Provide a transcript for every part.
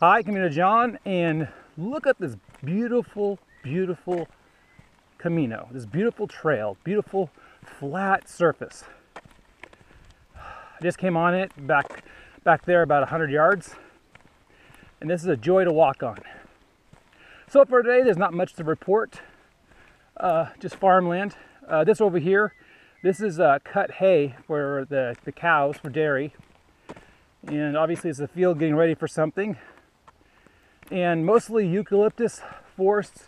Hi, Camino John, and look at this beautiful, beautiful Camino. This beautiful trail, beautiful flat surface. I just came on it back there about 100 yards, and this is a joy to walk on. So for today, there's not much to report, just farmland. This over here, this is cut hay for the cows for dairy, and obviously it's a field getting ready for something. And mostly eucalyptus forests.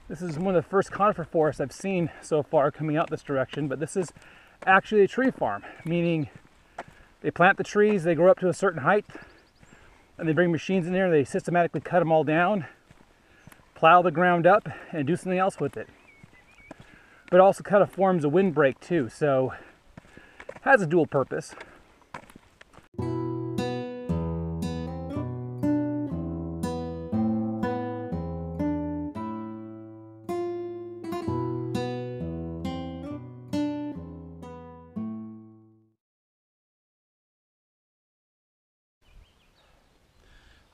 This is one of the first conifer forests I've seen so far coming out this direction, but this is actually a tree farm, meaning they plant the trees, they grow up to a certain height, and they bring machines in there, they systematically cut them all down, plow the ground up, and do something else with it. But it also kind of forms a windbreak too, so it has a dual purpose.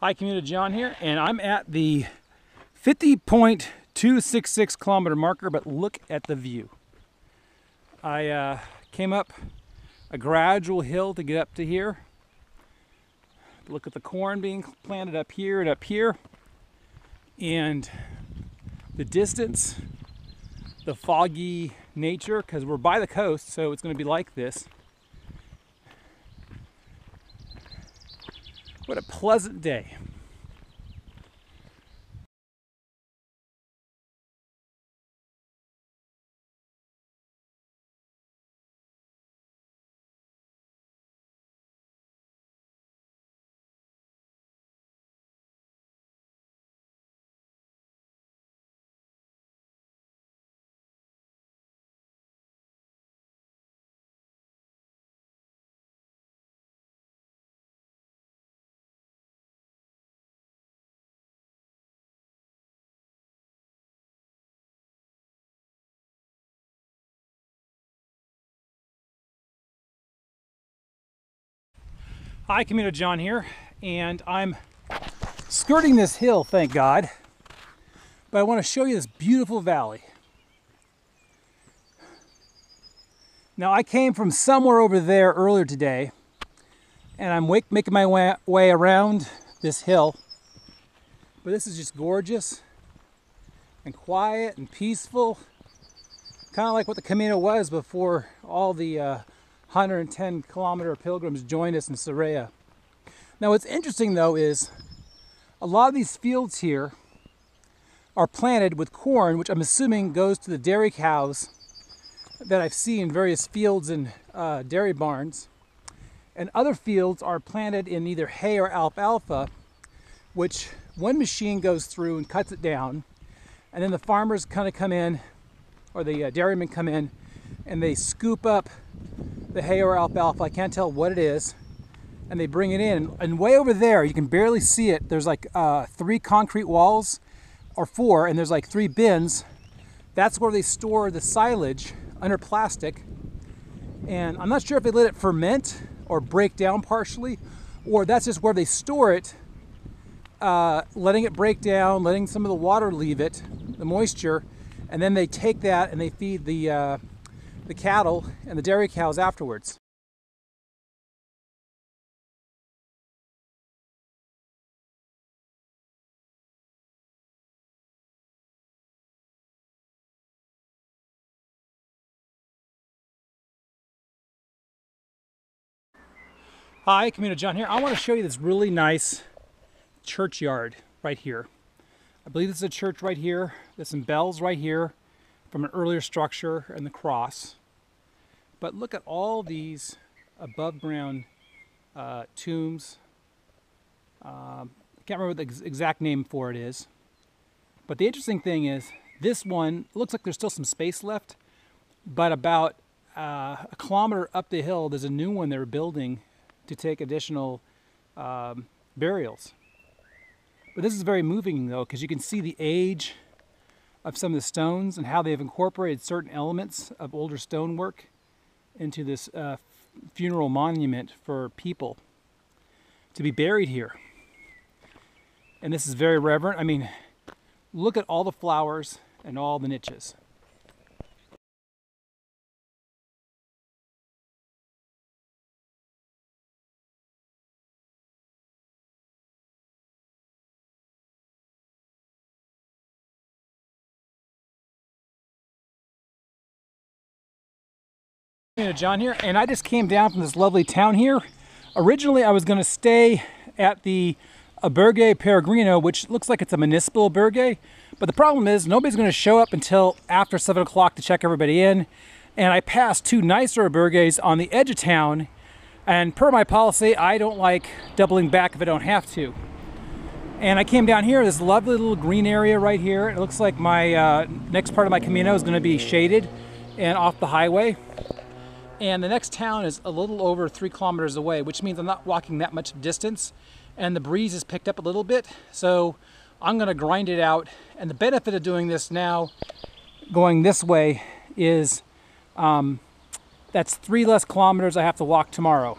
Hi, Camino John here, and I'm at the 50.266 kilometer marker, but look at the view. I came up a gradual hill to get up to here. Look at the corn being planted up here and up here. And the distance, the foggy nature, because we're by the coast, so it's going to be like this. What a pleasant day. Hi, Camino John here, and I'm skirting this hill, thank God, but I want to show you this beautiful valley. Now, I came from somewhere over there earlier today, and I'm making my way around this hill, but this is just gorgeous and quiet and peaceful, kind of like what the Camino was before all the 110 kilometer pilgrims joined us in Fisterra. Now what's interesting though is a lot of these fields here are planted with corn, which I'm assuming goes to the dairy cows that I've seen in various fields and dairy barns. And other fields are planted in either hay or alfalfa, which one machine goes through and cuts it down, and then the farmers kind of come in, or the dairymen come in, and they scoop up the hay or alfalfa, I can't tell what it is, and they bring it in. And way over there, you can barely see it, there's like 3 concrete walls, or 4, and there's like 3 bins. That's where they store the silage under plastic. And I'm not sure if they let it ferment or break down partially, or that's just where they store it, letting it break down, letting some of the water leave it, the moisture, and then they take that and they feed the cattle and the dairy cows afterwards. Hi, Camino John here. I want to show you this really nice churchyard right here. I believe this is a church right here. There's some bells right here from an earlier structure and the cross. But look at all these above ground tombs. I can't remember what the exact name for it is. But the interesting thing is this one looks like there's still some space left, but about a kilometer up the hill there's a new one they're building to take additional burials. But this is very moving though, because you can see the age of some of the stones and how they've incorporated certain elements of older stonework into this funeral monument for people to be buried here. And this is very reverent. I mean, look at all the flowers and all the niches. John here, and I just came down from this lovely town here. Originally, I was going to stay at the Albergue Peregrino, which looks like it's a municipal albergue, but the problem is nobody's going to show up until after 7 o'clock to check everybody in. And I passed two nicer albergues on the edge of town, and per my policy, I don't like doubling back if I don't have to. And I came down here, this lovely little green area right here. It looks like my next part of my Camino is going to be shaded and off the highway. And the next town is a little over 3 kilometers away, which means I'm not walking that much distance. And the breeze has picked up a little bit, so I'm going to grind it out. And the benefit of doing this now, going this way, is that's 3 less kilometers I have to walk tomorrow.